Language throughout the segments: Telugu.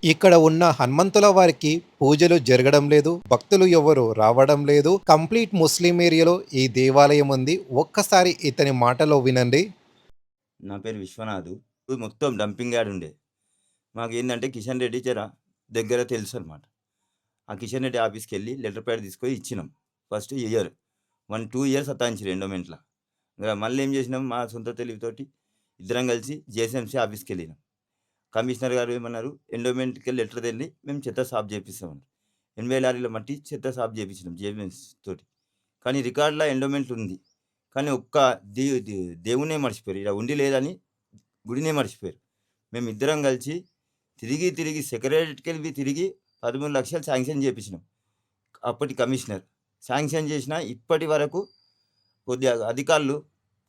ఇక్కడ ఉన్న హనుమంతుల వారికి పూజలు జరగడం లేదు. భక్తులు ఎవరు రావడం లేదు. కంప్లీట్ ముస్లిం ఏరియాలో ఈ దేవాలయం ఉంది. ఒక్కసారి ఇతని మాటలో వినండి. నా పేరు విశ్వనాథు. ఇది మొత్తం డంపింగ్ యార్డ్ ఉండే. మాకేందంటే కిషన్ రెడ్డి దగ్గర తెలుసనమాట. ఆ కిషన్ రెడ్డి ఆఫీస్‌కెళ్ళి లెటర్ ప్యాడ్ తీసుకొని ఇచ్చినాం. First year. 2 ఇయర్స్ సతాయించిర్రు ఎండోమెంట్‌ల. మళ్ళీ ఏం చేసినాం మా సొంత తెలివితోటి ఇద్దరం కలిసి జేఎస్ఎంసీ ఆఫీస్‌కెళ్ళినాం. కమిషనర్ గారు ఏమన్నారు, ఎండోమెంట్‌కెళ్ళి లెటర్ తెండి మేము చెత్త సాఫ్ చేపిస్తామన్నారు. 80 లారీల మట్టి చెత్త సాఫ్ చేపించినాం జేఎంసీ తోటి. కానీ రికార్డ్‌లో ఎండోమెంట్ ఉంది. కానీ ఒక్క దే దే దేవుడినే మర్చిపోయారు. ఈడ ఉండి లేదని గుడినే మర్చిపోయారు. మేమిద్దరం కలిసి తిరిగి సెక్రటేరియట్‌కెళ్ళి తిరిగి 13,00,000 శాంక్షన్ చేపించినాం. అప్పటి కమిషనర్. శాంక్షన్ చేసినా ఇప్పటి వరకు కొద్దిగా అధికారులు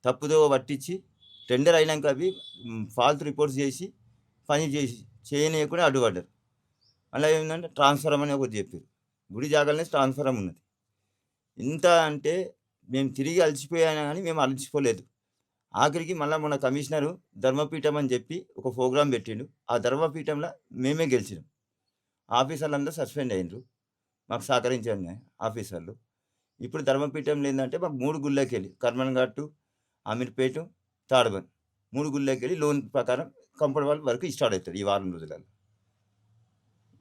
తప్పుదోవ పట్టించి టెండర్ అయినాక అవి ఫాల్తు రిపోర్ట్స్ చేసి పని చేయనీయకుండా అడ్డుపడ్డారు. అలా ఏందంటే ట్రాన్స్‌ఫారం అని ఒకటి చెప్పారు. గుడి జాగాలోనే ట్రాన్స్‌ఫారం ఉన్నది. ఇంత అంటే మేము తిరిగి అలసిపోయాను గానీ మేము అలసిపోలేదు. ఆఖరికి మళ్ళా మొన్న కమిషనరు ధర్మపీఠం అని చెప్పి ఒక ప్రోగ్రామ్ పెట్టిండు. ఆ ధర్మపీఠంలో మేమే గెలిచినాం. ఆఫీసర్లందరూ సస్పెండ్ అయ్యిండ్రు. మాకు సహకరించని ఆఫీసర్లు. ఇప్పుడు ధర్మపీఠంలో ఏందంటే మాకు 3 గుళ్ళకెళ్ళి కర్మన్ ఘాటు, అమీర్పేట, తాడ్‌బంద్ 3 గుళ్ళకెళ్ళి లోన్ ప్రకారం కంపౌండ్ వాల్ వర్క్ స్టార్ట్ అవుతది ఈ వారం రోజులలో.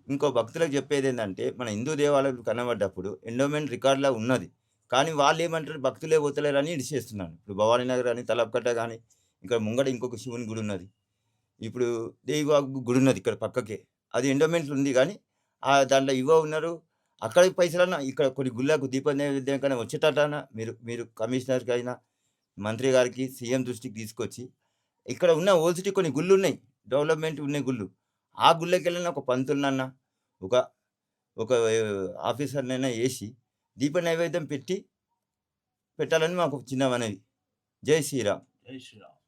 ఇంకో భక్తులకు చెప్పేదేందంటే మన హిందూ దేవాలయాలు కనబడ్డప్పుడు ఎండోమెంట్ రికార్డ్‌లో ఉన్నది. కానీ వాళ్ళేమంటారు భక్తులే పోతలేరని ఇడిచేస్తున్నాను. ఇప్పుడు భవానీనగర్ అని, తలప్కట్ట గాని, ఇక్కడ ముంగట ఇంకొక శివుని గుడి ఉన్నది. ఇప్పుడు దేవిబాగు గుడి ఉన్నది ఇక్కడ పక్కకే. అది ఎండోమెంట్‌లో ఉంది గానీ దాంట్లో ఇవో ఉన్నారు. అక్కడ పైసలన్నా ఇక్కడ కొన్ని గుళ్ళకు దీపం నైవేద్యంకైనా వచ్చేటట్టన్నా మీరు మీరు కమిషనర్‌కైనా, మంత్రి గారికి, సీఎం దృష్టికి తీసుకొచ్చి ఇక్కడ ఉన్న ఓల్డ్ సిటీ కొన్ని గుళ్ళున్నాయి. డెవలప్‌మెంట్ ఉన్నాయి గుళ్ళు. ఆ గుళ్ళకెళ్ళిన ఒక పంతులనన్నా, ఒక ఒక ఆఫీసర్‌నైనా ఏసి దీప నైవేద్యం పెట్టాలని మాకు చిన్న మనవి. జై శ్రీరామ్. జై శ్రీరామ్.